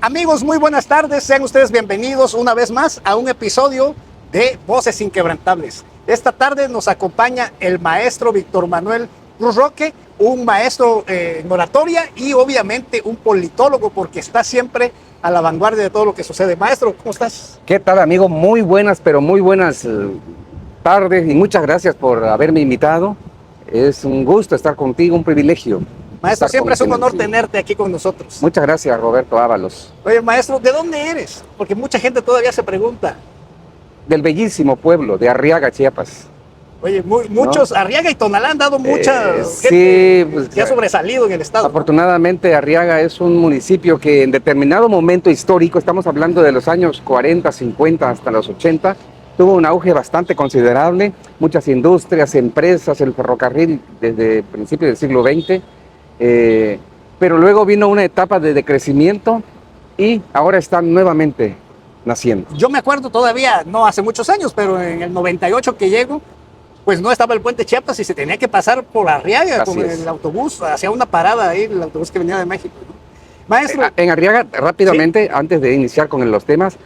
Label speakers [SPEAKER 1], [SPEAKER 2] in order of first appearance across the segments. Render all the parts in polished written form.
[SPEAKER 1] Amigos, muy buenas tardes. Sean ustedes bienvenidos una vez más a un episodio de Voces Inquebrantables. Esta tarde nos acompaña el maestro Víctor Manuel Cruz Roque, un maestro en oratoria y obviamente un politólogo porque está siempre a la vanguardia de todo lo que sucede. Maestro, ¿cómo estás?
[SPEAKER 2] ¿Qué tal, amigo? Muy buenas tardes y muchas gracias por haberme invitado. Es un gusto estar contigo, un privilegio.
[SPEAKER 1] Maestro, siempre es un honor tenerte aquí con nosotros.
[SPEAKER 2] Muchas gracias, Roberto Ábalos.
[SPEAKER 1] Oye, maestro, ¿de dónde eres? Porque mucha gente todavía se pregunta.
[SPEAKER 2] Del bellísimo pueblo de Arriaga, Chiapas.
[SPEAKER 1] Oye, muchos, ¿no? Arriaga y Tonalá han dado mucha
[SPEAKER 2] gente
[SPEAKER 1] pues, que ha sobresalido en el estado.
[SPEAKER 2] Afortunadamente, ¿no? Arriaga es un municipio que en determinado momento histórico, estamos hablando de los años 40, 50 hasta los 80, tuvo un auge bastante considerable, muchas industrias, empresas, el ferrocarril desde principios del siglo XX, pero luego vino una etapa de decrecimiento y ahora están nuevamente naciendo.
[SPEAKER 1] Yo me acuerdo todavía, no hace muchos años, pero en el 98 que llego, pues no estaba el puente Chiapas y se tenía que pasar por Arriaga con el autobús, hacía una parada ahí, el autobús que venía de México, ¿no? Maestro.
[SPEAKER 2] En Arriaga, rápidamente, ¿sí? Antes de iniciar con los temas,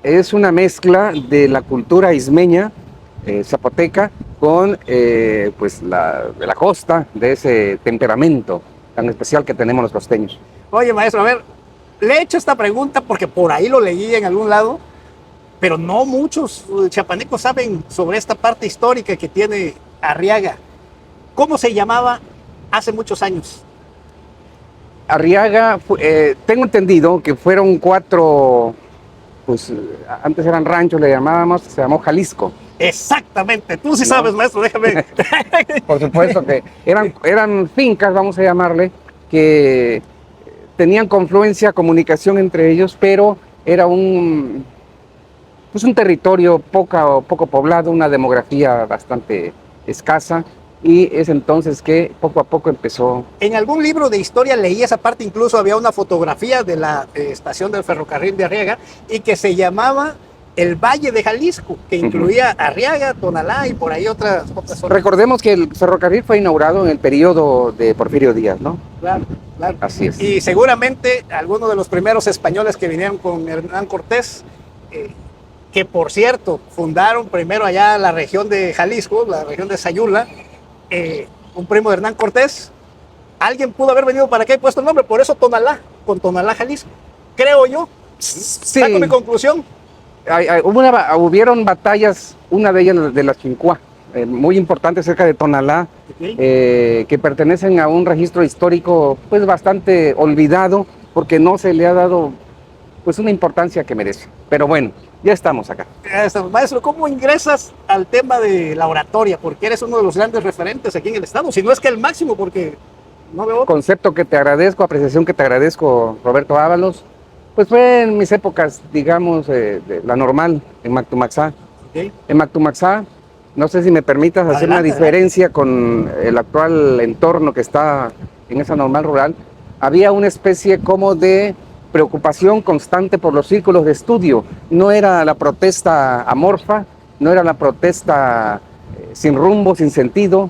[SPEAKER 2] es una mezcla de la cultura ismeña, zapoteca, con pues de la costa, de ese temperamento tan especial que tenemos los costeños.
[SPEAKER 1] Oye, maestro, a ver, le he hecho esta pregunta porque por ahí lo leí en algún lado, pero no muchos chiapanecos saben sobre esta parte histórica que tiene Arriaga. ¿Cómo se llamaba hace muchos años?
[SPEAKER 2] Arriaga, tengo entendido que fueron 4, pues antes eran ranchos, le llamábamos, se llamó Jalisco.
[SPEAKER 1] Exactamente, tú sí sabes, maestro, déjame.
[SPEAKER 2] Por supuesto que eran fincas, vamos a llamarle, que tenían confluencia, comunicación entre ellos, pero era un territorio poco poblado, una demografía bastante escasa, y es entonces que poco a poco empezó.
[SPEAKER 1] En algún libro de historia leí esa parte, incluso había una fotografía de la estación del ferrocarril de Arriaga y que se llamaba el Valle de Jalisco, que incluía Arriaga, Tonalá y por ahí otras zonas.
[SPEAKER 2] Recordemos que el ferrocarril fue inaugurado en el periodo de Porfirio Díaz, ¿no?
[SPEAKER 1] Claro, claro.
[SPEAKER 2] Así es.
[SPEAKER 1] Y seguramente algunos de los primeros españoles que vinieron con Hernán Cortés, que por cierto fundaron primero allá la región de Jalisco, la región de Sayula, un primo de Hernán Cortés, alguien pudo haber venido para acá y puesto el nombre, por eso Tonalá, con Tonalá, Jalisco, creo yo.
[SPEAKER 2] Sí.
[SPEAKER 1] Saco mi conclusión.
[SPEAKER 2] Hubieron batallas, una de ellas de la Chincuá, muy importante cerca de Tonalá, okay, que pertenecen a un registro histórico pues bastante olvidado porque no se le ha dado pues una importancia que merece. Pero bueno, ya estamos acá.
[SPEAKER 1] Maestro, ¿cómo ingresas al tema de la oratoria? Porque eres uno de los grandes referentes aquí en el estado, si no es que el máximo, porque no veo.
[SPEAKER 2] Concepto que te agradezco, apreciación que te agradezco, Roberto Ábalos. Pues fue en mis épocas, digamos, de la normal, en Mactumaxá.
[SPEAKER 1] Okay.
[SPEAKER 2] En Mactumaxá, no sé si me permitas hacer una diferencia con el actual entorno que está en esa normal rural. Había una especie como de preocupación constante por los círculos de estudio. No era la protesta amorfa, no era la protesta sin rumbo, sin sentido.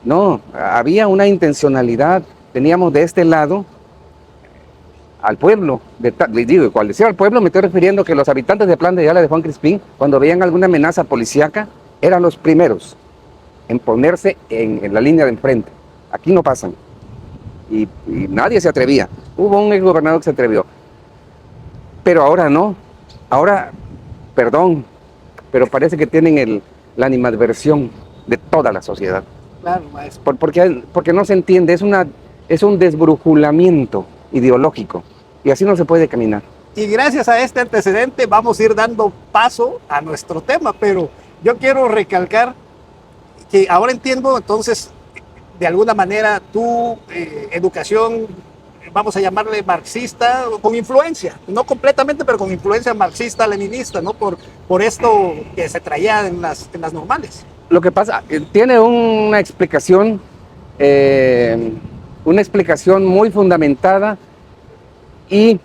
[SPEAKER 2] No, había una intencionalidad. Teníamos de este lado al pueblo, digo, cuando decía al pueblo me estoy refiriendo que los habitantes de Plan de Ayala de Juan Crispín, cuando veían alguna amenaza policíaca, eran los primeros en ponerse en la línea de enfrente. Aquí no pasan. Y nadie se atrevía. Hubo un exgobernador que se atrevió. Pero ahora no. Ahora, perdón, pero parece que tienen la animadversión de toda la sociedad.
[SPEAKER 1] Claro, maestro.
[SPEAKER 2] Porque no se entiende, es un desbrujulamiento ideológico y así no se puede caminar.
[SPEAKER 1] Y gracias a este antecedente vamos a ir dando paso a nuestro tema, pero yo quiero recalcar que ahora entiendo entonces de alguna manera tu educación, vamos a llamarle marxista, con influencia, no completamente, pero con influencia marxista-leninista, ¿no? Por esto que se traía en las normales.
[SPEAKER 2] Lo que pasa, tiene una explicación muy fundamentada, y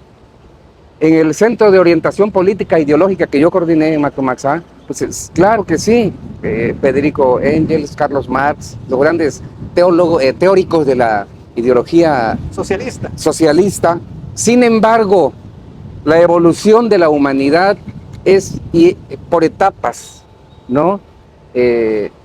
[SPEAKER 2] en el Centro de Orientación Política e Ideológica que yo coordiné en Mactumaxá, pues claro que sí, Federico Engels, Carlos Marx, los grandes teóricos de la ideología socialista. Sin embargo, La evolución de la humanidad es por etapas, ¿no?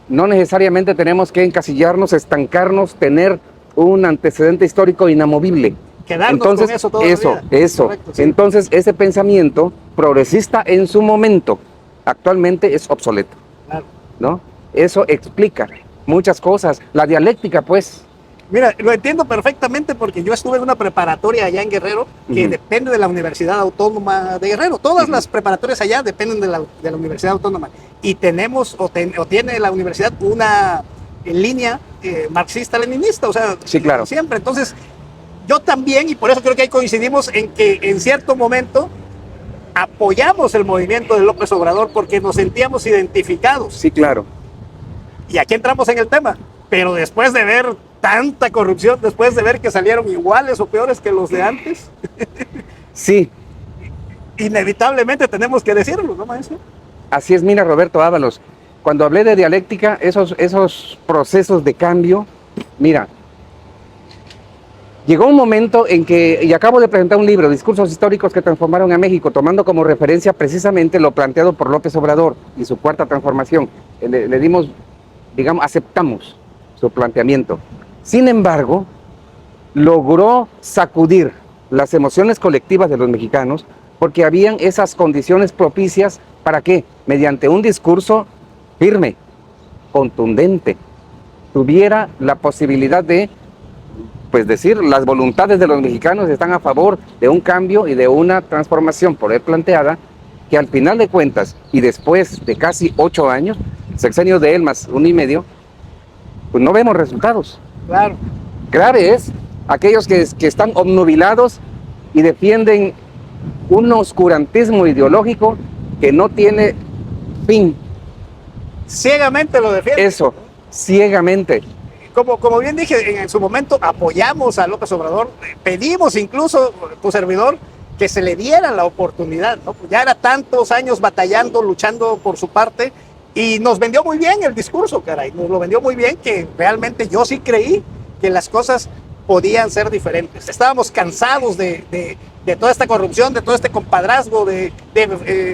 [SPEAKER 2] No necesariamente tenemos que encasillarnos, estancarnos, tener un antecedente histórico inamovible.
[SPEAKER 1] Quedarnos
[SPEAKER 2] Entonces,
[SPEAKER 1] con eso toda la vida.
[SPEAKER 2] Eso.
[SPEAKER 1] Correcto, sí.
[SPEAKER 2] Entonces, ese pensamiento progresista en su momento, actualmente es obsoleto,
[SPEAKER 1] Claro.
[SPEAKER 2] ¿no? Eso explica muchas cosas. La dialéctica, pues.
[SPEAKER 1] Mira, lo entiendo perfectamente porque yo estuve en una preparatoria allá en Guerrero que
[SPEAKER 2] Ujú.
[SPEAKER 1] depende de la Universidad Autónoma de Guerrero. Todas
[SPEAKER 2] Ujú.
[SPEAKER 1] las preparatorias allá dependen de la Universidad Autónoma. Y tenemos, o tiene la universidad una línea marxista-leninista, o sea,
[SPEAKER 2] Sí, claro.
[SPEAKER 1] siempre. Entonces, yo también, y por eso creo que ahí coincidimos en que en cierto momento apoyamos el movimiento de López Obrador porque nos sentíamos identificados.
[SPEAKER 2] Sí, claro.
[SPEAKER 1] Y aquí entramos en el tema. Pero después de ver tanta corrupción, después de ver que salieron iguales o peores que los de antes,
[SPEAKER 2] Sí,
[SPEAKER 1] inevitablemente tenemos que decirlo, ¿no, maestro?
[SPEAKER 2] así es. Mira, Roberto Ábalos, cuando hablé de dialéctica, esos procesos de cambio, mira, llegó un momento en que, y acabo de presentar un libro, Discursos históricos que transformaron a México, tomando como referencia precisamente lo planteado por López Obrador y su cuarta transformación. Le dimos, digamos, aceptamos su planteamiento. Sin embargo, logró sacudir las emociones colectivas de los mexicanos porque habían esas condiciones propicias para que, mediante un discurso firme, contundente, tuviera la posibilidad de, pues decir, las voluntades de los mexicanos están a favor de un cambio y de una transformación por él planteada, que al final de cuentas, y después de casi 8 años, sexenio de él más 1 y medio, pues no vemos resultados.
[SPEAKER 1] Claro.
[SPEAKER 2] Grave es aquellos que están obnubilados y defienden un oscurantismo ideológico que no tiene fin.
[SPEAKER 1] Ciegamente lo defienden.
[SPEAKER 2] Eso, ciegamente.
[SPEAKER 1] Como bien dije, en su momento apoyamos a López Obrador, pedimos incluso, tu servidor, que se le diera la oportunidad, ¿no? Ya era tantos años batallando, luchando por su parte, y nos vendió muy bien el discurso, caray, nos lo vendió muy bien, que realmente yo sí creí que las cosas podían ser diferentes. Estábamos cansados de toda esta corrupción, de todo este compadrazgo, de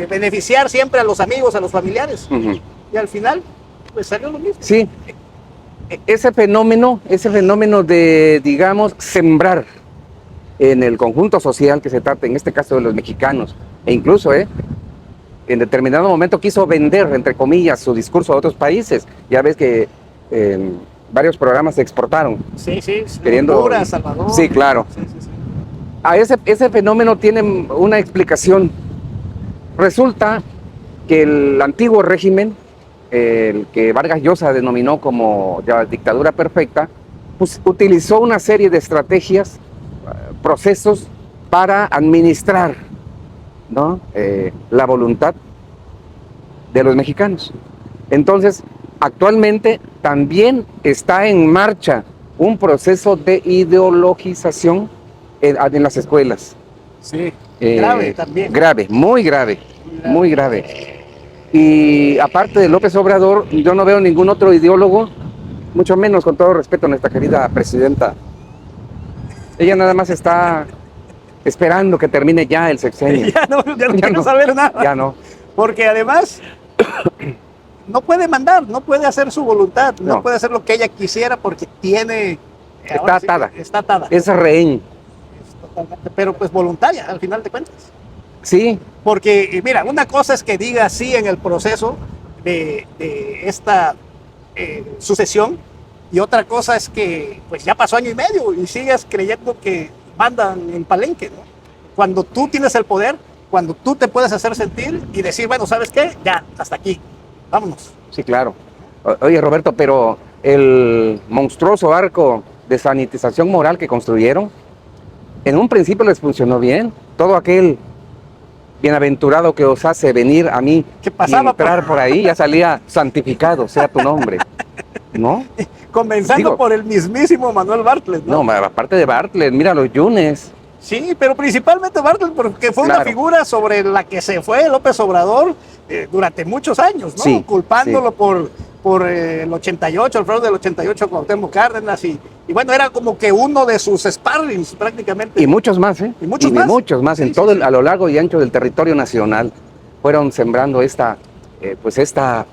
[SPEAKER 1] beneficiar siempre a los amigos, a los familiares.
[SPEAKER 2] Uh-huh.
[SPEAKER 1] Y al final, pues salió lo mismo.
[SPEAKER 2] Sí, ese fenómeno de, digamos, sembrar en el conjunto social que se trata, en este caso de los mexicanos, e incluso, en determinado momento quiso vender, entre comillas, su discurso a otros países. Ya ves que varios programas se exportaron.
[SPEAKER 1] Sí, sí,
[SPEAKER 2] queriendo...
[SPEAKER 1] Honduras, Salvador.
[SPEAKER 2] Sí, claro.
[SPEAKER 1] Sí, sí, sí.
[SPEAKER 2] A ese fenómeno tiene una explicación. Resulta que el antiguo régimen, el que Vargas Llosa denominó como la dictadura perfecta, pues utilizó una serie de estrategias, procesos para administrar, ¿no? La voluntad de los mexicanos. Entonces, actualmente también está en marcha un proceso de ideologización en las escuelas.
[SPEAKER 1] Sí, grave también.
[SPEAKER 2] Grave, muy grave, muy grave. Y aparte de López Obrador, yo no veo ningún otro ideólogo, mucho menos, con todo respeto a nuestra querida presidenta. Ella nada más está esperando que termine ya el sexenio.
[SPEAKER 1] Ya no quiero saber nada.
[SPEAKER 2] Ya no.
[SPEAKER 1] Porque además no puede mandar, no puede hacer su voluntad, no puede hacer lo que ella quisiera porque tiene...
[SPEAKER 2] Está atada.
[SPEAKER 1] Sí, está atada.
[SPEAKER 2] Es rehén.
[SPEAKER 1] Totalmente, pero pues voluntaria, al final de cuentas.
[SPEAKER 2] Sí.
[SPEAKER 1] Porque, mira, una cosa es que diga sí en el proceso de esta sucesión, y otra cosa es que pues ya pasó 1 año y medio y sigues creyendo que mandan en Palenque, ¿no? Cuando tú tienes el poder, cuando tú te puedes hacer sentir y decir, bueno, ¿sabes qué? Ya, hasta aquí, vámonos.
[SPEAKER 2] Sí, claro. Oye, Roberto, pero el monstruoso arco de sanitización moral que construyeron, en un principio les funcionó bien. Todo aquel bienaventurado que os hace venir a mí
[SPEAKER 1] ¿Qué pasaba
[SPEAKER 2] y entrar por ahí, ya salía santificado, sea tu nombre, ¿no?
[SPEAKER 1] Comenzando por el mismísimo Manuel Bartlett, ¿no?
[SPEAKER 2] No, aparte de Bartlett, mira los Yunes.
[SPEAKER 1] Sí, pero principalmente Bartlett, porque fue una figura sobre la que se fue López Obrador durante muchos años, ¿no?
[SPEAKER 2] Sí,
[SPEAKER 1] culpándolo por por el 88, el fraude del 88 con Cuauhtémoc Cárdenas, y bueno, era como que uno de sus sparrings prácticamente.
[SPEAKER 2] Y muchos más, ¿eh?
[SPEAKER 1] Y muchos más.
[SPEAKER 2] Muchos más,
[SPEAKER 1] Sí,
[SPEAKER 2] en
[SPEAKER 1] sí,
[SPEAKER 2] todo
[SPEAKER 1] sí.
[SPEAKER 2] a lo largo y ancho del territorio nacional, fueron sembrando esta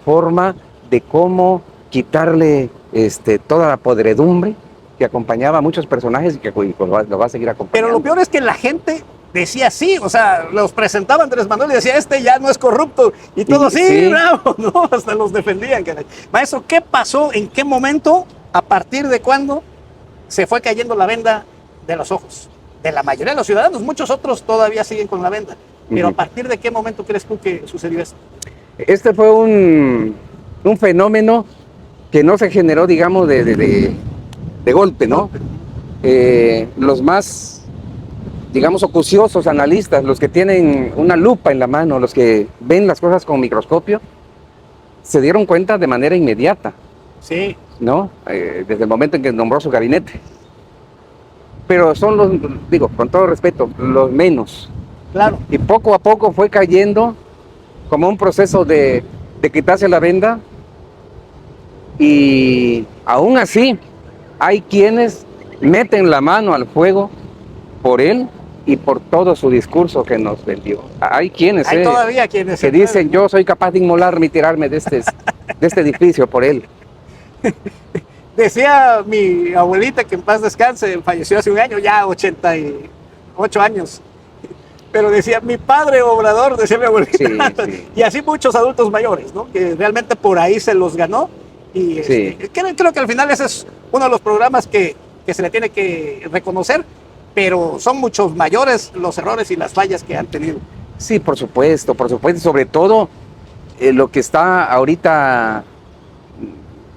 [SPEAKER 2] forma de cómo quitarle toda la podredumbre que acompañaba a muchos personajes y que pues, lo va a seguir acompañando.
[SPEAKER 1] Pero lo peor es que la gente decía sí, o sea, los presentaba Andrés Manuel y decía, este ya no es corrupto, y todos, sí,
[SPEAKER 2] sí.
[SPEAKER 1] bravo, ¿no? Hasta los defendían, caray. Maestro, ¿qué pasó? ¿En qué momento? ¿A partir de cuándo se fue cayendo la venda de los ojos? De la mayoría de los ciudadanos, muchos otros todavía siguen con la venda, pero ¿a partir de qué momento crees tú que sucedió esto?
[SPEAKER 2] Este fue un fenómeno que no se generó, digamos, de golpe, ¿no? Los más, digamos, acuciosos analistas, los que tienen una lupa en la mano, los que ven las cosas con microscopio, se dieron cuenta de manera inmediata,
[SPEAKER 1] Sí.
[SPEAKER 2] ¿no? Desde el momento en que nombró su gabinete. Pero son los, digo, con todo respeto, los menos.
[SPEAKER 1] Claro.
[SPEAKER 2] Y poco a poco fue cayendo como un proceso de quitarse la venda, y aún así hay quienes meten la mano al fuego por él y por todo su discurso que nos vendió. Hay quienes
[SPEAKER 1] Hay todavía quienes
[SPEAKER 2] que dicen, yo soy capaz de inmolarme y tirarme de este edificio por él.
[SPEAKER 1] Decía mi abuelita, que en paz descanse, falleció hace un año, ya 88 años. Pero decía, mi padre Obrador, decía mi abuelita.
[SPEAKER 2] Sí, sí.
[SPEAKER 1] Y así muchos adultos mayores, ¿no? Que realmente por ahí se los ganó. Y
[SPEAKER 2] Sí.
[SPEAKER 1] creo que al final ese es uno de los programas que se le tiene que reconocer, pero son muchos mayores los errores y las fallas que han tenido.
[SPEAKER 2] Sí, por supuesto, sobre todo lo que está ahorita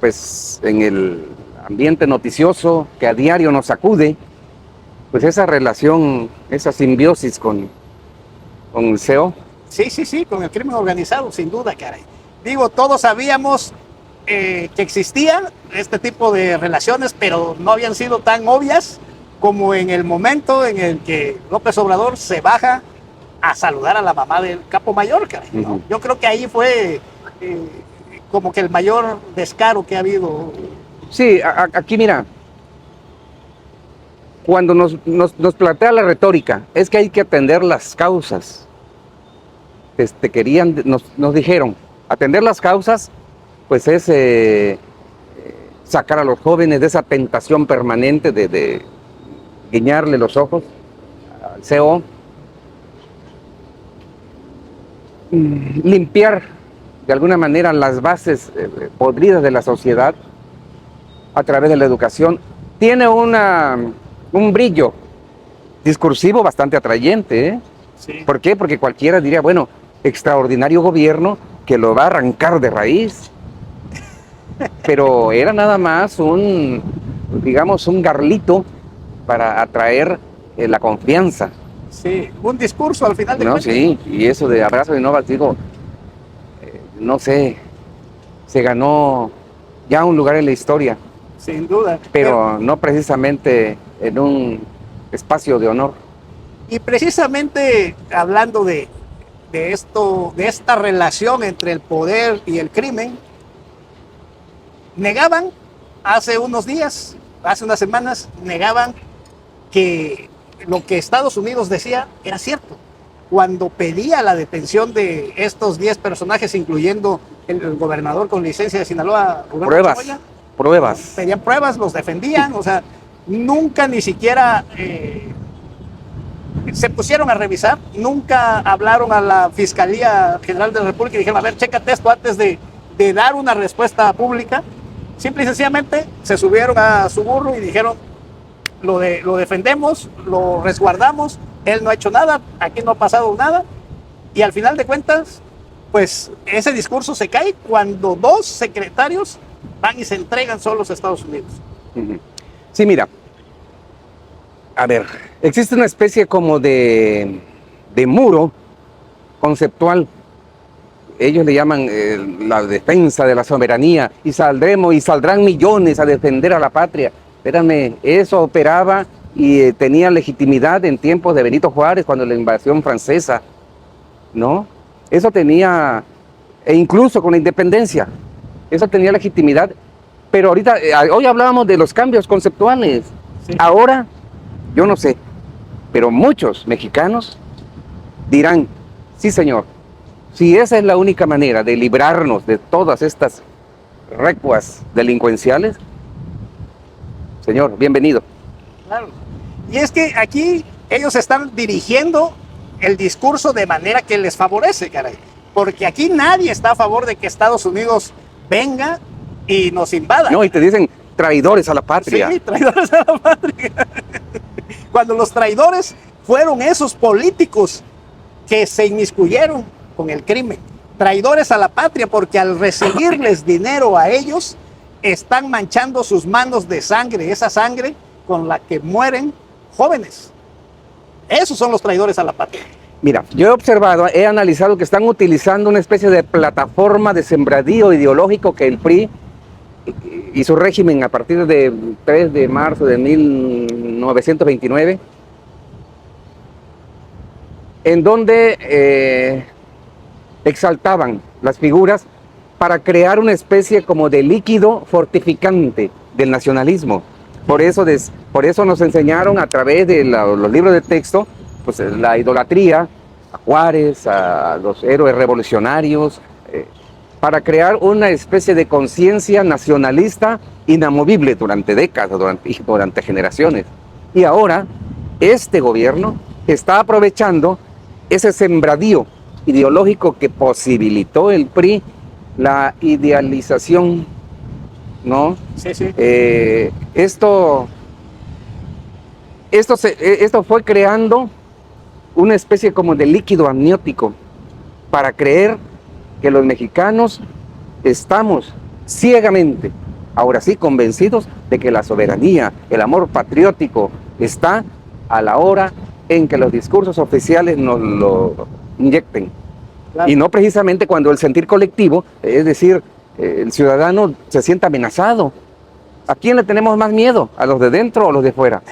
[SPEAKER 2] pues en el ambiente noticioso que a diario nos sacude, pues esa relación, esa simbiosis con el CEO.
[SPEAKER 1] Sí, con el crimen organizado, sin duda, caray. Digo, todos sabíamos que existían este tipo de relaciones, pero no habían sido tan obvias como en el momento en el que López Obrador se baja a saludar a la mamá del capo mayor, caray, ¿no? Yo creo que ahí fue como que el mayor descaro que ha habido.
[SPEAKER 2] Sí, aquí mira, cuando nos plantea la retórica, es que hay que atender las causas. Nos dijeron, atender las causas, pues es sacar a los jóvenes de esa tentación permanente de guiñarle los ojos al CEO, limpiar de alguna manera las bases podridas de la sociedad a través de la educación. Tiene un brillo discursivo bastante atrayente, ¿eh?
[SPEAKER 1] Sí.
[SPEAKER 2] ¿Por qué? Porque cualquiera diría, bueno, extraordinario gobierno que lo va a arrancar de raíz. Pero era nada más un garlito para atraer la confianza.
[SPEAKER 1] Sí, un discurso al final de cuentas.
[SPEAKER 2] Sí, y eso de abrazo de novas, digo, no sé, se ganó ya un lugar en la historia.
[SPEAKER 1] Sin duda.
[SPEAKER 2] Pero no precisamente en un espacio de honor.
[SPEAKER 1] Y precisamente hablando de esto, de esta relación entre el poder y el crimen, negaban hace unos días, hace unas semanas, negaban que lo que Estados Unidos decía era cierto. Cuando pedía la detención de estos 10 personajes, incluyendo el gobernador con licencia de Sinaloa,
[SPEAKER 2] Pruebas.
[SPEAKER 1] pedían pruebas, los defendían, o sea, nunca ni siquiera se pusieron a revisar, nunca hablaron a la Fiscalía General de la República y dijeron, a ver, chécate esto antes de dar una respuesta pública. Simple y sencillamente se subieron a su burro y dijeron, lo defendemos, lo resguardamos, él no ha hecho nada, aquí no ha pasado nada, y al final de cuentas, pues ese discurso se cae cuando 2 secretarios van y se entregan solos a Estados Unidos.
[SPEAKER 2] Sí, mira, a ver, existe una especie como de muro conceptual. Ellos le llaman la defensa de la soberanía, y saldrán millones a defender a la patria. Espérame, eso operaba y tenía legitimidad en tiempos de Benito Juárez, cuando la invasión francesa, ¿no? Eso tenía, e incluso con la independencia, eso tenía legitimidad, pero ahorita, hoy hablábamos de los cambios conceptuales.
[SPEAKER 1] Sí.
[SPEAKER 2] Ahora, yo no sé, pero muchos mexicanos dirán, sí señor, si esa es la única manera de librarnos de todas estas recuas delincuenciales, señor, bienvenido.
[SPEAKER 1] Claro. Y es que aquí ellos están dirigiendo el discurso de manera que les favorece, caray. Porque aquí nadie está a favor de que Estados Unidos venga y nos invada.
[SPEAKER 2] No, y te dicen traidores a la patria.
[SPEAKER 1] Sí, traidores a la patria. Cuando los traidores fueron esos políticos que se inmiscuyeron con el crimen. Traidores a la patria porque al recibirles dinero a ellos, están manchando sus manos de sangre, esa sangre con la que mueren jóvenes. Esos son los traidores a la patria.
[SPEAKER 2] Mira, yo he observado, he analizado que están utilizando una especie de plataforma de sembradío ideológico que el PRI y su régimen a partir del 3 de marzo de 1929, en donde exaltaban las figuras para crear una especie como de líquido fortificante del nacionalismo. Por eso nos enseñaron a través de los libros de texto, pues la idolatría a Juárez, a los héroes revolucionarios, para crear una especie de conciencia nacionalista inamovible durante décadas, durante generaciones. Y ahora este gobierno está aprovechando ese sembradío ideológico que posibilitó el PRI, la idealización, ¿no?
[SPEAKER 1] Sí, sí.
[SPEAKER 2] Esto fue creando una especie como de líquido amniótico para creer que los mexicanos estamos ciegamente, ahora sí, convencidos de que la soberanía, el amor patriótico está a la hora en que los discursos oficiales nos lo inyecten.
[SPEAKER 1] Claro.
[SPEAKER 2] Y no precisamente cuando el sentir colectivo, es decir, el ciudadano se sienta amenazado. ¿A quién le tenemos más miedo? ¿A los de dentro o a los de fuera?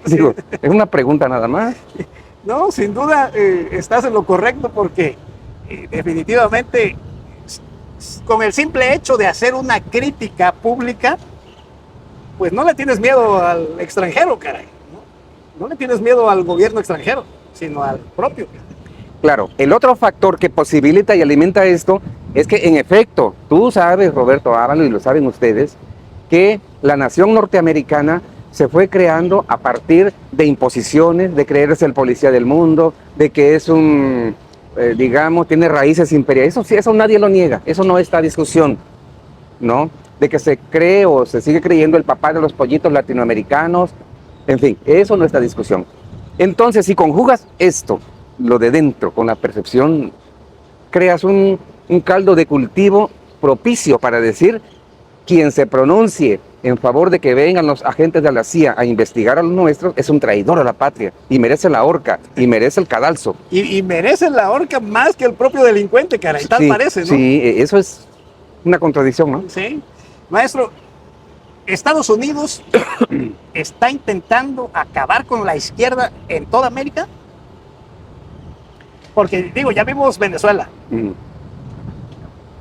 [SPEAKER 2] Digo, es una pregunta nada más.
[SPEAKER 1] No, sin duda estás en lo correcto porque definitivamente con el simple hecho de hacer una crítica pública, pues no le tienes miedo al extranjero, caray. No le tienes miedo al gobierno extranjero, sino al propio.
[SPEAKER 2] Claro, el otro factor que posibilita y alimenta esto es que en efecto, tú sabes, Roberto Ábalos, y lo saben ustedes, que la nación norteamericana se fue creando a partir de imposiciones, de creerse el policía del mundo, de que es un, digamos, tiene raíces imperiales. Eso sí, eso nadie lo niega, eso no está a discusión, ¿no? De que se cree o se sigue creyendo el papá de los pollitos latinoamericanos, en fin, eso no está a discusión. Entonces, si conjugas esto, lo de dentro, con la percepción, creas un caldo de cultivo propicio para decir, quien se pronuncie en favor de que vengan los agentes de la CIA a investigar a los nuestros es un traidor a la patria y merece la horca y merece el cadalso.
[SPEAKER 1] Y merece la horca más que el propio delincuente, caray, tal
[SPEAKER 2] Sí,
[SPEAKER 1] parece, ¿no?
[SPEAKER 2] Sí, eso es una contradicción, ¿no?
[SPEAKER 1] Sí. Maestro, Estados Unidos está intentando acabar con la izquierda en toda América. Porque, digo, ya vimos Venezuela.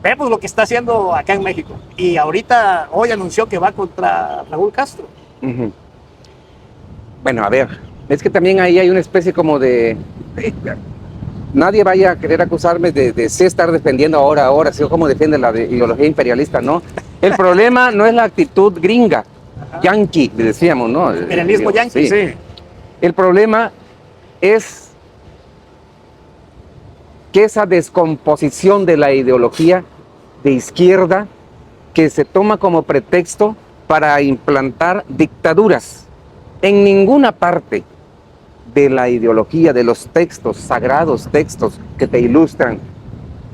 [SPEAKER 1] Vemos lo que está haciendo acá en México. Y ahorita, hoy anunció que va contra Raúl Castro.
[SPEAKER 2] Bueno, a ver, es que también ahí hay una especie como de nadie vaya a querer acusarme de sí estar defendiendo ahora, sí, como defiende la ideología imperialista, ¿no? El problema no es la actitud gringa, yanqui, le decíamos, ¿no?
[SPEAKER 1] Imperialismo yanqui, sí.
[SPEAKER 2] El problema es que esa descomposición de la ideología de izquierda que se toma como pretexto para implantar dictaduras. En ninguna parte de la ideología, de los textos, sagrados textos que te ilustran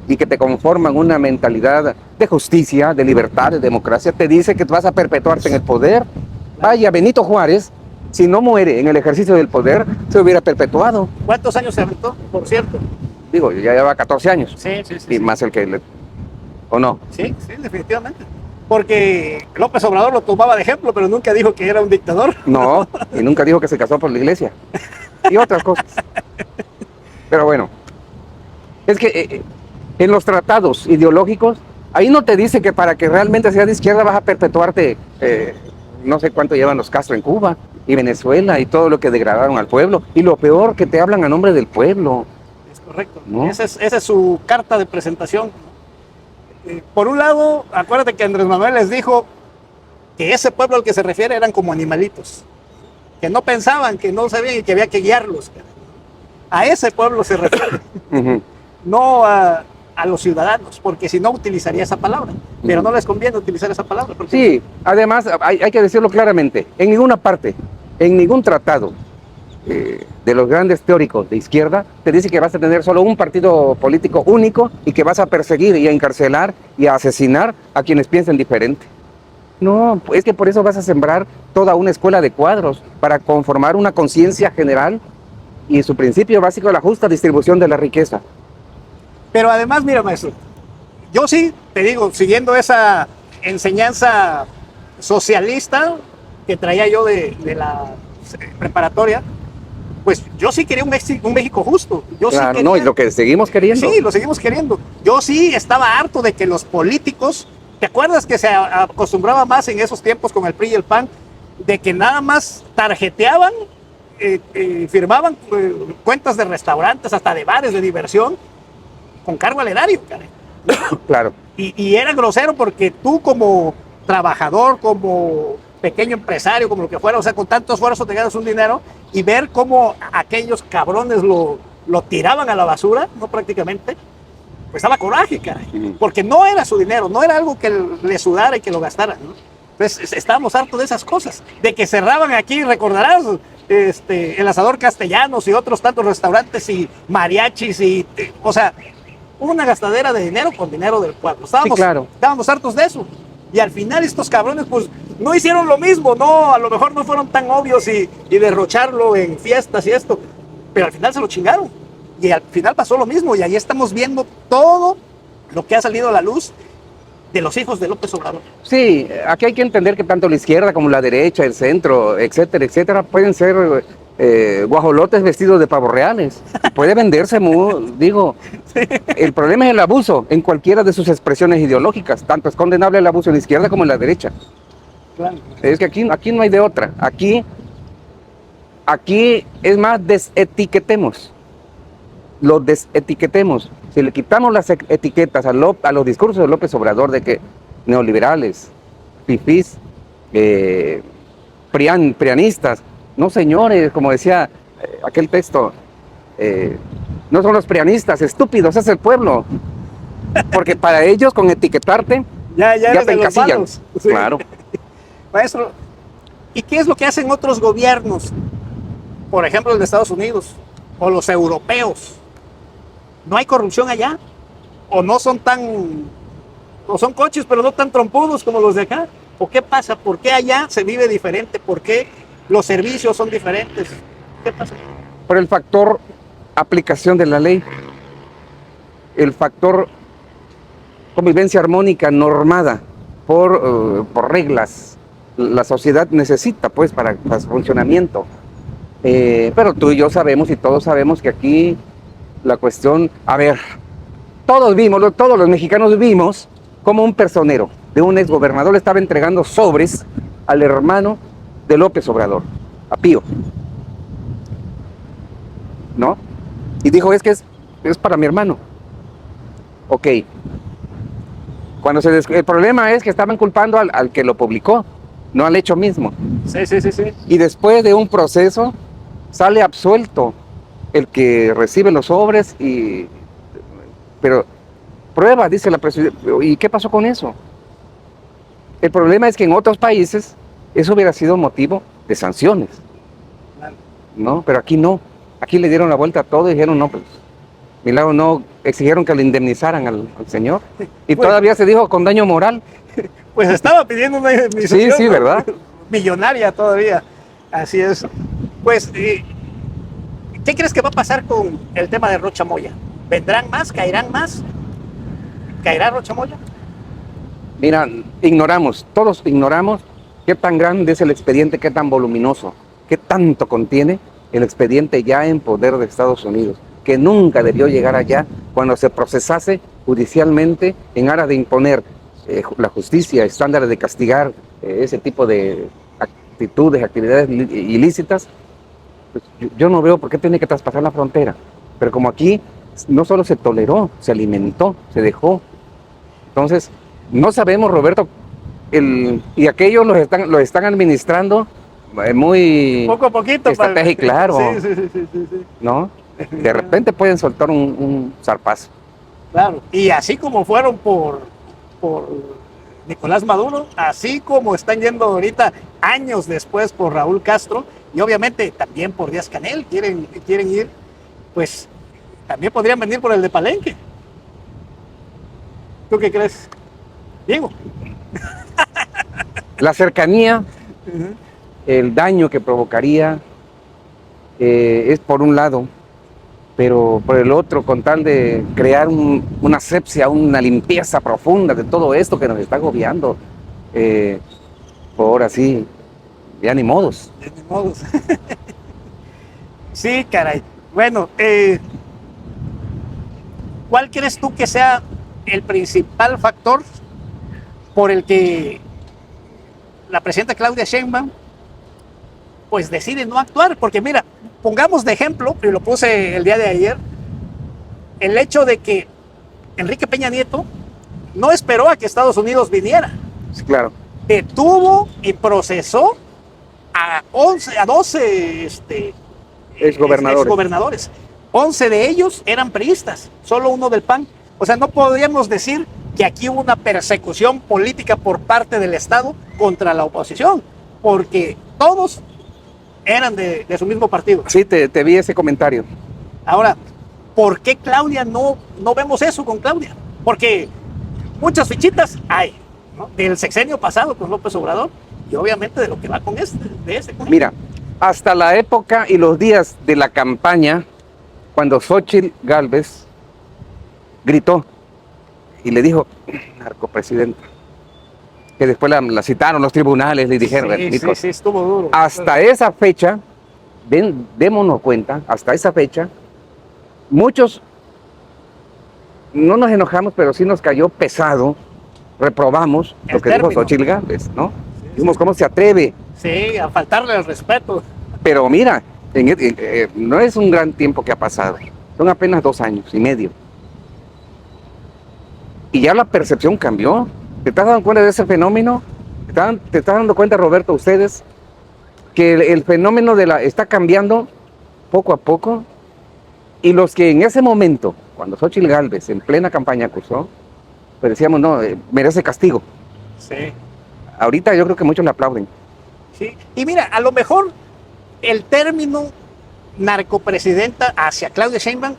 [SPEAKER 2] y que te conforman una mentalidad de justicia, de libertad, de democracia, te dice que vas a perpetuarte en el poder. Vaya, Benito Juárez, si no muere en el ejercicio del poder, se hubiera perpetuado.
[SPEAKER 1] ¿Cuántos años se aventó, por cierto?
[SPEAKER 2] Digo, ya lleva 14 años.
[SPEAKER 1] Sí.
[SPEAKER 2] Y más el que ¿o no?
[SPEAKER 1] Sí, definitivamente. Porque López Obrador lo tomaba de ejemplo, pero nunca dijo que era un dictador.
[SPEAKER 2] No, y nunca dijo que se casó por la iglesia. Y otras cosas. Pero bueno, es que en los tratados ideológicos Ahí no te dice que para que realmente seas de izquierda vas a perpetuarte, no sé cuánto llevan los Castro en Cuba y Venezuela y todo lo que degradaron al pueblo. Y lo peor, que te hablan a nombre del pueblo.
[SPEAKER 1] Es correcto.
[SPEAKER 2] ¿No?
[SPEAKER 1] Esa es su carta de presentación. Por un lado, acuérdate que Andrés Manuel les dijo que ese pueblo al que se refiere eran como animalitos, que no pensaban, que no sabían y que había que guiarlos. A ese pueblo se refiere, no a los ciudadanos, porque si no utilizaría esa palabra, pero no les conviene utilizar esa palabra.
[SPEAKER 2] Sí, además hay que decirlo claramente, en ninguna parte, en ningún tratado de los grandes teóricos de izquierda te dice que vas a tener solo un partido político único y que vas a perseguir y a encarcelar y a asesinar a quienes piensen diferente. No, es que por eso vas a sembrar toda una escuela de cuadros para conformar una conciencia general y su principio básico, la justa distribución de la riqueza.
[SPEAKER 1] Pero además, mira, maestro, yo sí, te digo, siguiendo esa enseñanza socialista que traía yo de la preparatoria, pues yo sí quería un México justo. Yo
[SPEAKER 2] Claro,
[SPEAKER 1] sí quería,
[SPEAKER 2] no, y lo que seguimos queriendo.
[SPEAKER 1] Sí, lo seguimos queriendo. Yo sí estaba harto de que los políticos, ¿te acuerdas que se acostumbraba más en esos tiempos con el PRI y el PAN, de que nada más tarjeteaban, firmaban cuentas de restaurantes, hasta de bares de diversión, con cargo al erario, caray?
[SPEAKER 2] Claro.
[SPEAKER 1] Y era grosero porque tú como trabajador, como pequeño empresario, como lo que fuera, o sea, con tanto esfuerzo te ganas un dinero y ver cómo aquellos cabrones lo tiraban a la basura, no prácticamente, pues daba coraje, caray, porque no era su dinero, no era algo que le sudara y que lo gastara, ¿no? Entonces estábamos hartos de esas cosas, de que cerraban aquí, recordarás, el Asador Castellanos y otros tantos restaurantes y mariachis y, o sea, una gastadera de dinero con dinero del pueblo. Estábamos hartos de eso. Y al final estos cabrones pues no hicieron lo mismo, no, a lo mejor no fueron tan obvios y derrocharlo en fiestas y esto, pero al final se lo chingaron. Y al final pasó lo mismo y ahí estamos viendo todo lo que ha salido a la luz de los hijos de López Obrador.
[SPEAKER 2] Sí, aquí hay que entender que tanto la izquierda como la derecha, el centro, etcétera, etcétera, pueden ser guajolotes vestidos de pavos reales. Puede venderse, digo. Sí. El problema es el abuso en cualquiera de sus expresiones ideológicas. Tanto es condenable el abuso en la izquierda como en la derecha.
[SPEAKER 1] Claro.
[SPEAKER 2] Es que aquí no hay de otra. Aquí es más, desetiquetemos. Lo desetiquetemos. Si le quitamos las etiquetas a los discursos de López Obrador de que neoliberales, fifís, prianistas, no señores, como decía aquel texto, no son los prianistas, estúpidos, es el pueblo. Porque para ellos con etiquetarte ya te encasillan. Sí. Claro.
[SPEAKER 1] Maestro, ¿y qué es lo que hacen otros gobiernos? Por ejemplo, el de Estados Unidos o los europeos. ¿No hay corrupción allá? ¿O no son o son coches, pero no tan trompudos como los de acá? ¿O qué pasa? ¿Por qué allá se vive diferente? ¿Por qué los servicios son diferentes? ¿Qué pasa?
[SPEAKER 2] Por el factor aplicación de la ley, el factor convivencia armónica normada por reglas. La sociedad necesita, pues, para su funcionamiento. Pero tú y yo sabemos y todos sabemos que aquí la cuestión, a ver, todos los mexicanos vimos como un personero de un exgobernador le estaba entregando sobres al hermano de López Obrador, a Pío, ¿no? Y dijo, es que es para mi hermano. Ok. El problema es que estaban culpando al que lo publicó, no al hecho mismo.
[SPEAKER 1] Sí.
[SPEAKER 2] Y después de un proceso sale absuelto el que recibe los sobres pero prueba, dice la presidenta. ¿Y qué pasó con eso? El problema es que en otros países eso hubiera sido motivo de sanciones, ¿no? Pero aquí no. Aquí le dieron la vuelta a todo y dijeron, no, pues, milagro no, exigieron que le indemnizaran al señor. Y pues, todavía se dijo con daño moral.
[SPEAKER 1] Pues estaba pidiendo una indemnización.
[SPEAKER 2] Sí, ¿verdad?
[SPEAKER 1] Millonaria todavía. Así es. Pues, ¿qué crees que va a pasar con el tema de Rocha Moya? ¿Vendrán más? ¿Caerán más? ¿Caerá Rocha Moya?
[SPEAKER 2] Mira, todos ignoramos qué tan grande es el expediente, qué tan voluminoso, qué tanto contiene el expediente ya en poder de Estados Unidos, que nunca debió llegar allá cuando se procesase judicialmente en aras de imponer la justicia, estándares de castigar ese tipo de actitudes, actividades ilícitas, pues yo no veo por qué tiene que traspasar la frontera. Pero como aquí no solo se toleró, se alimentó, se dejó. Entonces, no sabemos, Roberto, y aquellos los están administrando muy
[SPEAKER 1] Poco a poquito.
[SPEAKER 2] estratégico, claro.
[SPEAKER 1] Sí.
[SPEAKER 2] ¿No? De repente pueden soltar un zarpazo.
[SPEAKER 1] Claro, y así como fueron por Nicolás Maduro, así como están yendo ahorita años después por Raúl Castro, y obviamente también por Díaz-Canel, quieren ir, pues también podrían venir por el de Palenque. ¿Tú qué crees, Diego?
[SPEAKER 2] La cercanía, el daño que provocaría es por un lado, pero por el otro, con tal de crear una asepsia, una limpieza profunda de todo esto que nos está agobiando, por así, ya ni modos.
[SPEAKER 1] De ni modos. Sí, caray. Bueno, ¿cuál crees tú que sea el principal factor por el que la presidenta Claudia Sheinbaum pues decide no actuar? Porque mira, pongamos de ejemplo, y lo puse el día de ayer, el hecho de que Enrique Peña Nieto no esperó a que Estados Unidos viniera.
[SPEAKER 2] Sí, claro.
[SPEAKER 1] Detuvo y procesó a 12 exgobernadores. 11 de ellos eran priistas, solo uno del PAN. O sea, no podríamos decir que aquí hubo una persecución política por parte del Estado contra la oposición, porque todos eran de su mismo partido.
[SPEAKER 2] Sí, te vi ese comentario.
[SPEAKER 1] Ahora, ¿por qué Claudia no vemos eso con Claudia? Porque muchas fichitas hay, ¿no? Del sexenio pasado con López Obrador y obviamente de lo que va con este.
[SPEAKER 2] Mira, hasta la época y los días de la campaña, cuando Xóchitl Gálvez gritó y le dijo, narcopresidenta, que después la citaron los tribunales, le dijeron,
[SPEAKER 1] sí, estuvo duro.
[SPEAKER 2] Hasta esa fecha, démonos cuenta, hasta esa fecha, muchos no nos enojamos, pero sí nos cayó pesado, reprobamos lo que dijo Xóchitl Gálvez, ¿no? Dijimos, ¿cómo se atreve?
[SPEAKER 1] Sí, a faltarle el respeto.
[SPEAKER 2] Pero mira, no es un gran tiempo que ha pasado, son apenas 2 años y medio. Y ya la percepción cambió. ¿Te estás dando cuenta de ese fenómeno? ¿Te estás dando cuenta, Roberto, ustedes, que el fenómeno está cambiando poco a poco? Y los que en ese momento, cuando Xóchitl Gálvez en plena campaña acusó, pues decíamos, no, merece castigo.
[SPEAKER 1] Sí.
[SPEAKER 2] Ahorita yo creo que muchos le aplauden.
[SPEAKER 1] Sí. Y mira, a lo mejor el término narcopresidenta hacia Claudia Sheinbaum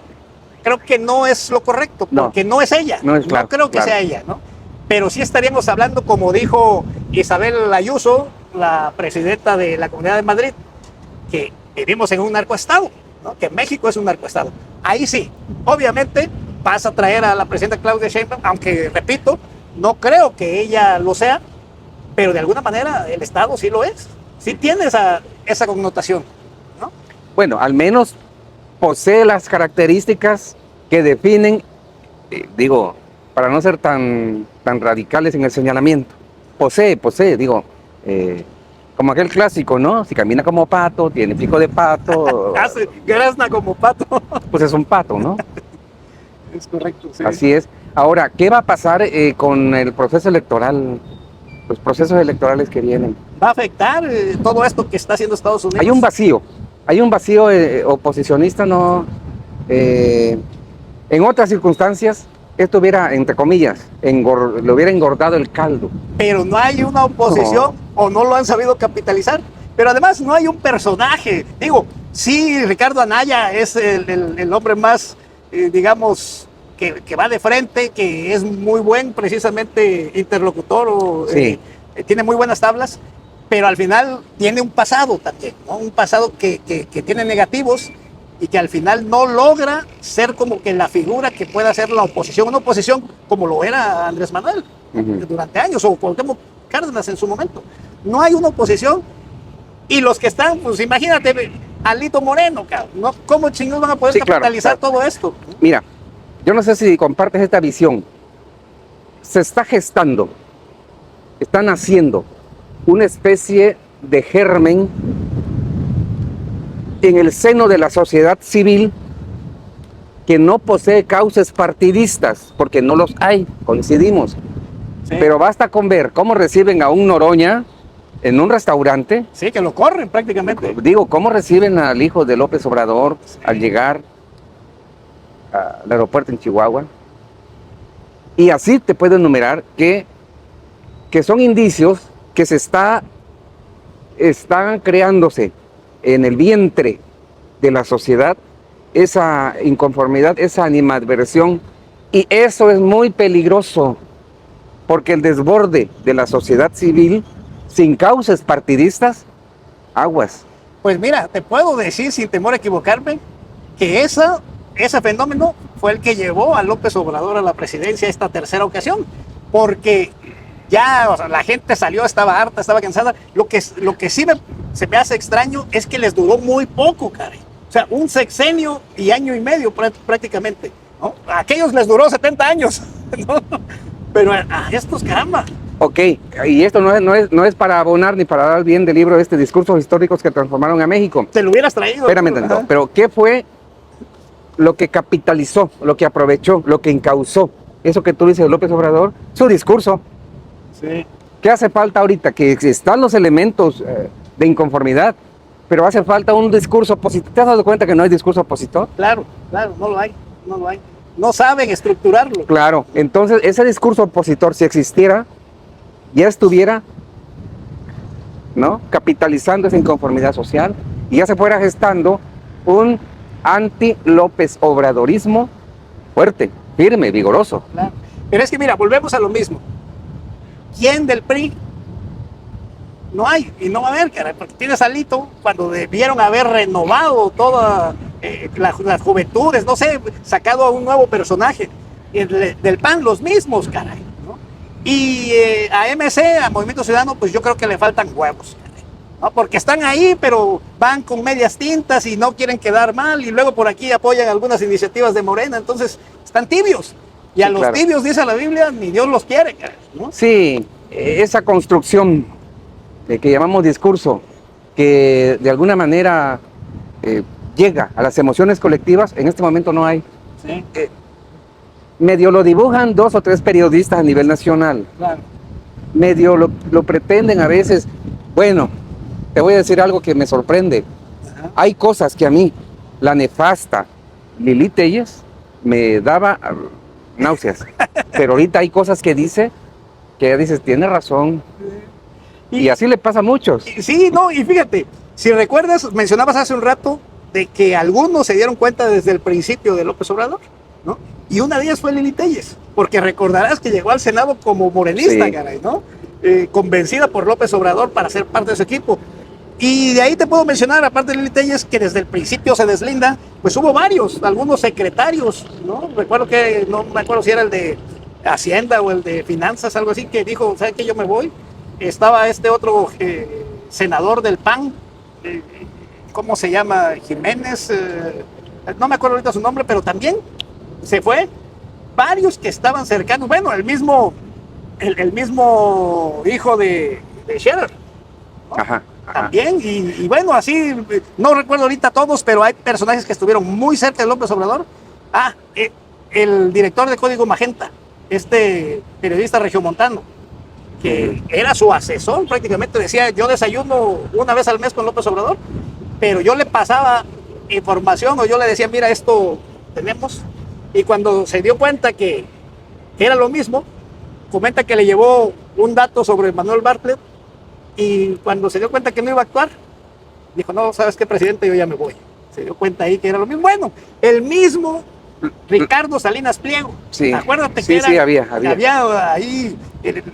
[SPEAKER 1] creo que no es lo correcto, porque no es ella.
[SPEAKER 2] No
[SPEAKER 1] creo que sea ella, ¿no? Pero sí estaríamos hablando, como dijo Isabel Ayuso, la presidenta de la Comunidad de Madrid, que vivimos en un narcoestado, ¿no? Que México es un narcoestado. Ahí sí, obviamente vas a traer a la presidenta Claudia Sheinbaum, aunque, repito, no creo que ella lo sea, pero de alguna manera el Estado sí lo es. Sí tiene esa connotación, ¿no?
[SPEAKER 2] Bueno, al menos posee las características que definen, para no ser tan radicales en el señalamiento. Posee, como aquel clásico, ¿no? Si camina como pato, tiene pico de pato.
[SPEAKER 1] Grazna como pato.
[SPEAKER 2] Pues es un pato, ¿no?
[SPEAKER 1] Es correcto, sí.
[SPEAKER 2] Así es. Ahora, ¿qué va a pasar con el proceso electoral? Los procesos electorales que vienen.
[SPEAKER 1] ¿Va a afectar todo esto que está haciendo Estados Unidos?
[SPEAKER 2] Hay un vacío oposicionista, ¿no? En otras circunstancias, esto hubiera, entre comillas, le hubiera engordado el caldo.
[SPEAKER 1] Pero no hay una oposición, o no lo han sabido capitalizar. Pero además no hay un personaje. Digo, sí, Ricardo Anaya es el hombre más, digamos, que va de frente, que es muy buen precisamente interlocutor, tiene muy buenas tablas, pero al final tiene un pasado también, ¿no? Un pasado que tiene negativos y que al final no logra ser como que la figura que pueda ser la oposición, una oposición como lo era Andrés Manuel durante años, o Cuauhtémoc Cárdenas en su momento. No hay una oposición, y los que están, pues imagínate, Alito Moreno, ¿no? ¿Cómo chingados van a poder capitalizar todo esto?
[SPEAKER 2] Mira, yo no sé si compartes esta visión. Se está gestando, está naciendo una especie de germen en el seno de la sociedad civil que no posee cauces partidistas, porque no los hay, coincidimos.
[SPEAKER 1] Sí.
[SPEAKER 2] Pero basta con ver cómo reciben a un Noroña en un restaurante.
[SPEAKER 1] Sí, que lo corren prácticamente.
[SPEAKER 2] Digo, cómo reciben al hijo de López Obrador al llegar al aeropuerto en Chihuahua. Y así te puedo enumerar que son indicios que están creándose en el vientre de la sociedad esa inconformidad, esa animadversión, y eso es muy peligroso, porque el desborde de la sociedad civil, sin cauces partidistas, aguas.
[SPEAKER 1] Pues mira, te puedo decir sin temor a equivocarme que ese fenómeno fue el que llevó a López Obrador a la presidencia esta tercera ocasión, porque ya, o sea, la gente salió, estaba harta, estaba cansada. Lo que sí se me hace extraño es que les duró muy poco, caray. O sea, un sexenio y año y medio prácticamente, ¿no? A aquellos les duró 70 años, ¿no? Pero a estos, caramba.
[SPEAKER 2] Ok, y esto no es para abonar ni para dar bien del libro de discursos históricos que transformaron a México.
[SPEAKER 1] Te lo hubieras traído.
[SPEAKER 2] Espérame, no, pero ¿qué fue lo que capitalizó, lo que aprovechó, lo que encauzó eso que tú dices de López Obrador? Su discurso.
[SPEAKER 1] Sí.
[SPEAKER 2] ¿Qué hace falta ahorita? Que están los elementos de inconformidad, pero hace falta un discurso opositor. ¿Te has dado cuenta que no hay discurso opositor?
[SPEAKER 1] Claro, no lo hay. No saben estructurarlo.
[SPEAKER 2] Claro, entonces ese discurso opositor, si existiera, ya estuviera, ¿no?, capitalizando esa inconformidad social y ya se fuera gestando un anti-López Obradorismo fuerte, firme, vigoroso.
[SPEAKER 1] Claro. Pero es que mira, volvemos a lo mismo. ¿Quién del PRI? No hay, y no va a haber, caray, porque tienes a Alito, cuando debieron haber renovado todas las juventudes, no sé, sacado a un nuevo personaje. Y del PAN los mismos, caray, ¿no? Y a MC, a Movimiento Ciudadano, pues yo creo que le faltan huevos, caray, ¿no? Porque están ahí, pero van con medias tintas y no quieren quedar mal, y luego por aquí apoyan algunas iniciativas de Morena, entonces están tibios. Y a
[SPEAKER 2] Sí,
[SPEAKER 1] los
[SPEAKER 2] claro.
[SPEAKER 1] tibios, dice la Biblia, ni Dios los quiere, caray, ¿no?
[SPEAKER 2] Sí, esa construcción que llamamos discurso, que de alguna manera llega a las emociones colectivas, en este momento no hay.
[SPEAKER 1] Sí,
[SPEAKER 2] Medio lo dibujan 2 o 3 periodistas a nivel nacional,
[SPEAKER 1] claro.
[SPEAKER 2] medio lo pretenden a veces. Bueno, te voy a decir algo que me sorprende.
[SPEAKER 1] Ajá.
[SPEAKER 2] Hay cosas que a mí, la nefasta Lili Telles, me daba náuseas, pero ahorita hay cosas que dice, que dices, tiene razón, y así le pasa a muchos.
[SPEAKER 1] Sí, no, y fíjate, si recuerdas, mencionabas hace un rato de que algunos se dieron cuenta desde el principio de López Obrador, ¿no? Y una de ellas fue Lili Telles, porque recordarás que llegó al Senado como morenista,
[SPEAKER 2] Sí.
[SPEAKER 1] caray, ¿no? Convencida por López Obrador para ser parte de su equipo. Y de ahí te puedo mencionar, aparte de Lili Telles, que desde el principio se deslinda, pues hubo varios, algunos secretarios, ¿no? Recuerdo que, no me acuerdo si era el de Hacienda o el de Finanzas, algo así, que dijo, ¿sabes qué? Yo me voy. Estaba este otro senador del PAN, ¿cómo se llama? Jiménez, no me acuerdo ahorita su nombre, pero también se fue. Varios que estaban cercanos, bueno, el mismo hijo de Scherer, ¿no?
[SPEAKER 2] Ajá.
[SPEAKER 1] También, y bueno, así, no recuerdo ahorita todos, pero hay personajes que estuvieron muy cerca de López Obrador. El director de Código Magenta, este periodista regiomontano, que era su asesor, prácticamente decía, yo desayuno una vez al mes con López Obrador, pero yo le pasaba información o yo le decía, mira, esto tenemos, y cuando se dio cuenta que era lo mismo, comenta que le llevó un dato sobre Manuel Bartlett, y cuando se dio cuenta que no iba a actuar, dijo, no, ¿sabes qué, presidente? Yo ya me voy. Se dio cuenta ahí que era lo mismo. Bueno, el mismo Ricardo Salinas Pliego.
[SPEAKER 2] Sí.
[SPEAKER 1] Acuérdate
[SPEAKER 2] Sí,
[SPEAKER 1] que
[SPEAKER 2] sí, había.
[SPEAKER 1] había ahí,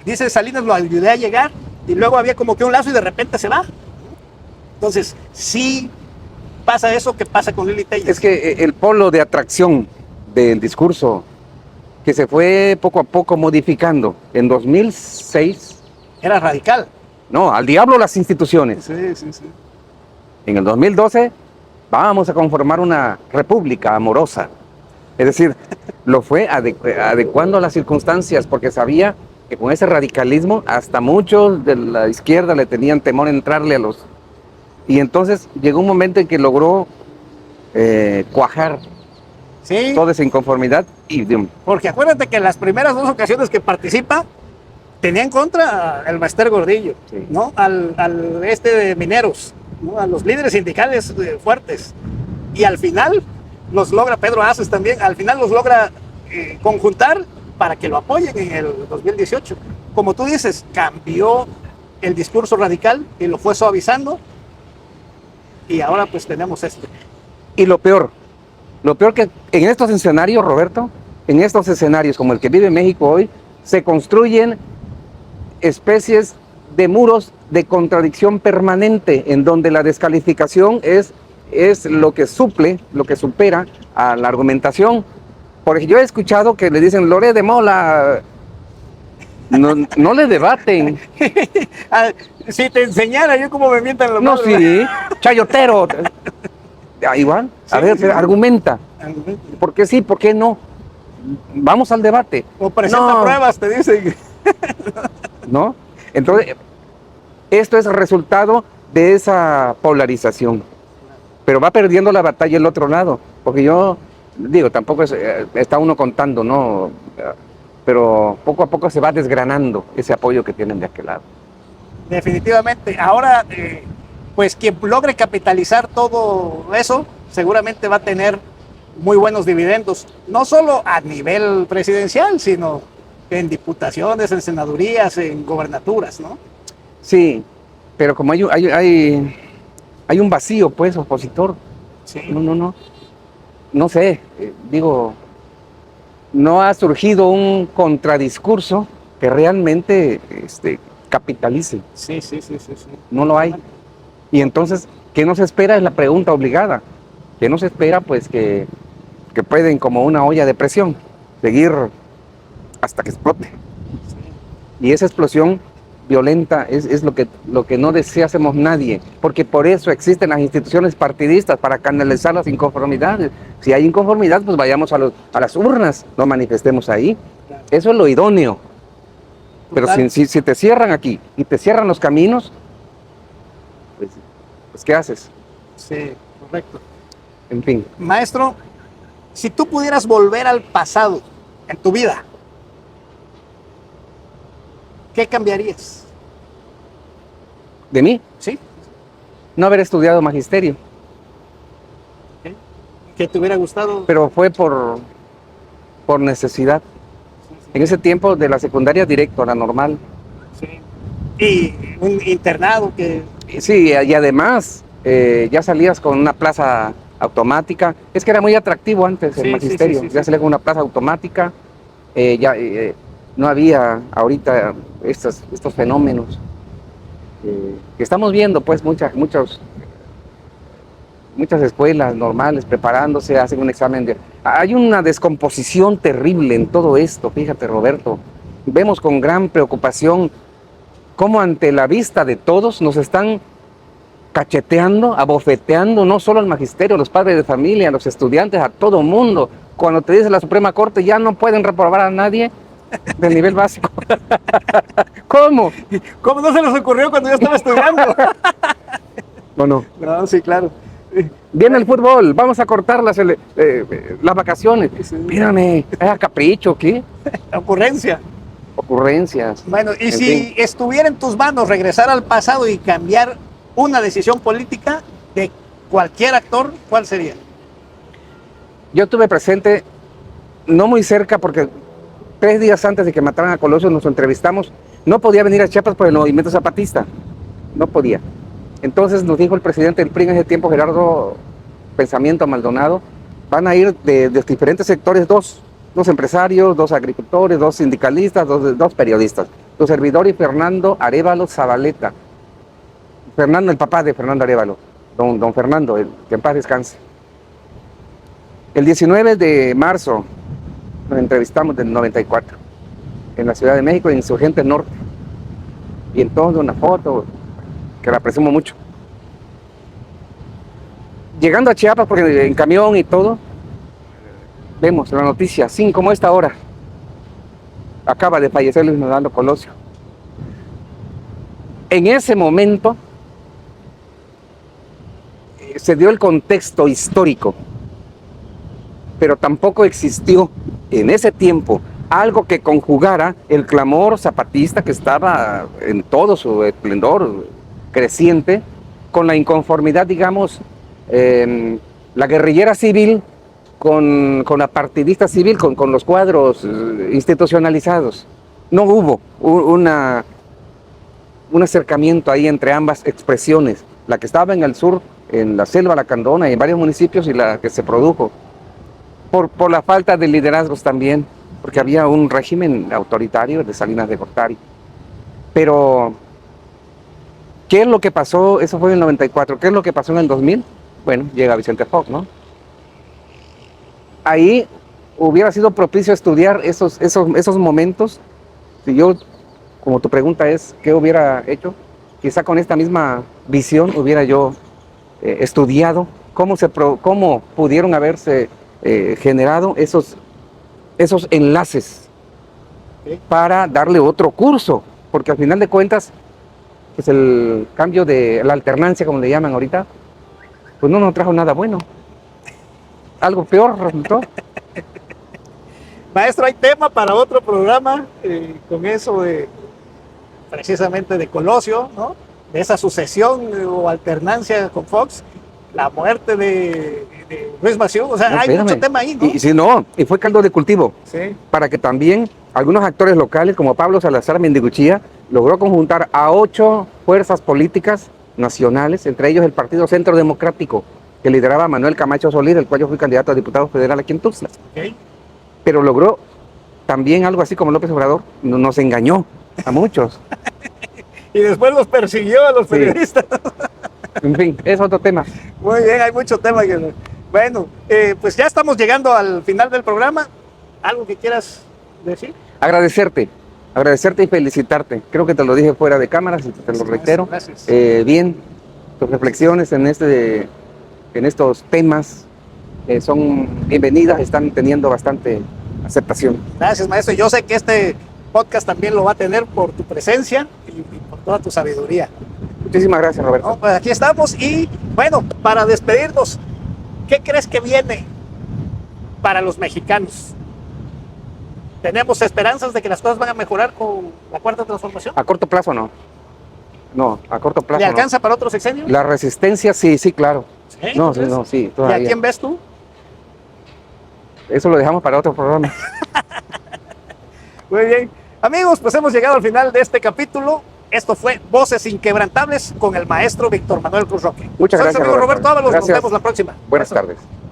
[SPEAKER 1] dice Salinas, lo ayudé a llegar, y luego había como que un lazo y de repente se va. Entonces, sí pasa eso que pasa con Lili Telles.
[SPEAKER 2] Es que el polo de atracción del discurso que se fue poco a poco modificando en 2006,
[SPEAKER 1] Era radical.
[SPEAKER 2] no, al diablo las instituciones.
[SPEAKER 1] Sí.
[SPEAKER 2] En el 2012 vamos a conformar una república amorosa. Es decir, lo fue adecuando a las circunstancias, porque sabía que con ese radicalismo hasta muchos de la izquierda le tenían temor a entrarle a los... Y entonces llegó un momento en que logró cuajar
[SPEAKER 1] Sí,
[SPEAKER 2] toda esa inconformidad y
[SPEAKER 1] porque acuérdate que en las primeras dos ocasiones que participa, tenía en contra al Maester Gordillo,
[SPEAKER 2] Sí.
[SPEAKER 1] ¿no? Al de mineros, ¿no? A los líderes sindicales fuertes. Y al final los logra, Pedro Aces también, al final los logra conjuntar para que lo apoyen en el 2018. Como tú dices, cambió el discurso radical y lo fue suavizando. Y ahora pues tenemos esto.
[SPEAKER 2] Y lo peor que en estos escenarios, Roberto, en estos escenarios como el que vive México hoy, se construyen especies de muros de contradicción permanente, en donde la descalificación es lo que suple, lo que supera a la argumentación. Porque yo he escuchado que le dicen, Loré de Mola, no le debaten.
[SPEAKER 1] Si te enseñara yo cómo me mientan los
[SPEAKER 2] No, sí, chayotero. Igual, a ver,
[SPEAKER 1] sí.
[SPEAKER 2] argumenta. ¿Por qué sí, por qué no? Vamos al debate.
[SPEAKER 1] O presenta
[SPEAKER 2] No.
[SPEAKER 1] pruebas, te dicen.
[SPEAKER 2] ¿No? Entonces, esto es el resultado de esa polarización. Pero va perdiendo la batalla el otro lado. Porque yo digo, tampoco está uno contando, ¿no? Pero poco a poco se va desgranando ese apoyo que tienen de aquel lado.
[SPEAKER 1] Definitivamente. Ahora, pues quien logre capitalizar todo eso, seguramente va a tener muy buenos dividendos, no solo a nivel presidencial, sino en diputaciones, en senadurías, en gobernaturas, ¿no?
[SPEAKER 2] Sí, pero como hay un vacío, pues, opositor.
[SPEAKER 1] Sí.
[SPEAKER 2] No sé, digo, no ha surgido un contradiscurso que realmente capitalice.
[SPEAKER 1] Sí.
[SPEAKER 2] No lo hay. Y entonces, ¿qué nos espera? Es la pregunta obligada. ¿Qué nos espera? Pues que pueden, como una olla de presión, seguir hasta que explote. Y esa explosión violenta es lo que no deseásemos nadie, porque por eso existen las instituciones partidistas, para canalizar las inconformidades. Si hay inconformidad, pues vayamos a las urnas, no manifestemos ahí. Eso es lo idóneo. Pero si te cierran aquí y te cierran los caminos, pues ¿qué haces?
[SPEAKER 1] Sí, correcto.
[SPEAKER 2] En fin.
[SPEAKER 1] Maestro, si tú pudieras volver al pasado en tu vida, ¿qué cambiarías?
[SPEAKER 2] ¿De mí?
[SPEAKER 1] ¿Sí?
[SPEAKER 2] No haber estudiado magisterio,
[SPEAKER 1] ¿Qué te hubiera gustado?
[SPEAKER 2] pero fue por necesidad. En ese tiempo de la secundaria directo a la normal.
[SPEAKER 1] Sí. Y un internado que...
[SPEAKER 2] Sí, y además ya salías con una plaza automática. Es que era muy atractivo antes el magisterio. Ya salía con una plaza automática. No había ahorita estos fenómenos que estamos viendo, pues muchas escuelas normales preparándose, hacen un examen. Hay una descomposición terrible en todo esto, fíjate, Roberto. Vemos con gran preocupación cómo ante la vista de todos nos están cacheteando, abofeteando, no solo al magisterio, a los padres de familia, a los estudiantes, a todo mundo. Cuando te dice la Suprema Corte, ya no pueden reprobar a nadie del nivel básico. ¿Cómo?
[SPEAKER 1] ¿Cómo no se les ocurrió cuando yo estaba estudiando?
[SPEAKER 2] No.
[SPEAKER 1] No, sí, claro.
[SPEAKER 2] Viene el fútbol, vamos a cortar las vacaciones.
[SPEAKER 1] Sí.
[SPEAKER 2] Mírame, ¿es capricho qué?
[SPEAKER 1] Ocurrencia.
[SPEAKER 2] Ocurrencias.
[SPEAKER 1] Bueno, y
[SPEAKER 2] En
[SPEAKER 1] si
[SPEAKER 2] fin.
[SPEAKER 1] estuviera en tus manos regresar al pasado y cambiar una decisión política de cualquier actor, ¿cuál sería?
[SPEAKER 2] Yo tuve presente, no muy cerca, porque 3 días antes de que mataran a Colosio nos entrevistamos. No podía venir a Chiapas por el movimiento zapatista. No podía. Entonces nos dijo el presidente del PRI en ese tiempo, Gerardo Pensamiento Maldonado, van a ir de diferentes sectores, dos empresarios, 2 agricultores, 2 sindicalistas, 2 periodistas. Tu servidor y Fernando Arévalo Zabaleta. Fernando, el papá de Fernando Arévalo, don Fernando, que en paz descanse. El 19 de marzo nos entrevistamos del 94 en la Ciudad de México, en Insurgentes Norte. Y entonces una foto que la aprecio mucho. Llegando a Chiapas, porque en camión y todo, vemos la noticia, así como esta hora, acaba de fallecer Luis Donaldo Colosio. En ese momento se dio el contexto histórico, pero tampoco existió en ese tiempo algo que conjugara el clamor zapatista que estaba en todo su esplendor creciente con la inconformidad, digamos, la guerrillera civil con la partidista civil, con los cuadros institucionalizados. No hubo un acercamiento ahí entre ambas expresiones, la que estaba en el sur, en la selva lacandona y en varios municipios, y la que se produjo por la falta de liderazgos también, porque había un régimen autoritario de Salinas de Gortari. Pero, ¿qué es lo que pasó? Eso fue en el 94. ¿Qué es lo que pasó en el 2000? Bueno, llega Vicente Fox, ¿no? Ahí hubiera sido propicio estudiar esos momentos. Si yo, como tu pregunta es, ¿qué hubiera hecho? Quizá con esta misma visión hubiera yo estudiado cómo pudieron haberse generado esos enlaces para darle otro curso, porque al final de cuentas, pues el cambio de la alternancia, como le llaman ahorita, pues no nos trajo nada bueno. Algo peor resultó.
[SPEAKER 1] Maestro, hay tema para otro programa con eso de precisamente de Colosio, ¿no? De esa sucesión o alternancia con Fox, la muerte de Luis Massieu, o sea,
[SPEAKER 2] No,
[SPEAKER 1] hay
[SPEAKER 2] espérame.
[SPEAKER 1] mucho tema ahí, ¿no?
[SPEAKER 2] Y, sí, no, y fue caldo de cultivo,
[SPEAKER 1] Sí.
[SPEAKER 2] para que también algunos actores locales, como Pablo Salazar Mendiguchía, logró conjuntar a 8 fuerzas políticas nacionales, entre ellos el Partido Centro Democrático, que lideraba Manuel Camacho Solís, del cual yo fui candidato a diputado federal aquí en Tuxtla.
[SPEAKER 1] Okay.
[SPEAKER 2] Pero logró también algo así como López Obrador, nos engañó a muchos.
[SPEAKER 1] Y después los persiguió a los periodistas.
[SPEAKER 2] En fin, es otro tema.
[SPEAKER 1] Muy bien, hay mucho tema. Bueno, pues ya estamos llegando al final del programa. ¿Algo que quieras decir?
[SPEAKER 2] Agradecerte y felicitarte. Creo que te lo dije fuera de cámaras y te lo reitero.
[SPEAKER 1] Gracias.
[SPEAKER 2] Bien, tus reflexiones en estos temas son bienvenidas, están teniendo bastante aceptación.
[SPEAKER 1] Gracias, maestro. Yo sé que este podcast también lo va a tener por tu presencia y por toda tu sabiduría.
[SPEAKER 2] Muchísimas gracias, Roberto.
[SPEAKER 1] No, pues aquí estamos y bueno, para despedirnos, ¿qué crees que viene para los mexicanos? ¿Tenemos esperanzas de que las cosas van a mejorar con la cuarta transformación?
[SPEAKER 2] A corto plazo no. No, a corto plazo
[SPEAKER 1] ¿Le
[SPEAKER 2] no.
[SPEAKER 1] alcanza para otro sexenio?
[SPEAKER 2] La resistencia, sí, claro.
[SPEAKER 1] ¿Sí?
[SPEAKER 2] No, sí,
[SPEAKER 1] ¿Y
[SPEAKER 2] todavía.
[SPEAKER 1] a quién ves tú?
[SPEAKER 2] Eso lo dejamos para otro programa.
[SPEAKER 1] Muy bien. Amigos, pues hemos llegado al final de este capítulo. Esto fue Voces Inquebrantables con el maestro Víctor Manuel Cruz Roque.
[SPEAKER 2] Muchas
[SPEAKER 1] Soy
[SPEAKER 2] gracias,
[SPEAKER 1] su amigo Roberto Ábalos. Nos
[SPEAKER 2] Gracias.
[SPEAKER 1] vemos la próxima.
[SPEAKER 2] Buenas
[SPEAKER 1] Maestro.
[SPEAKER 2] tardes.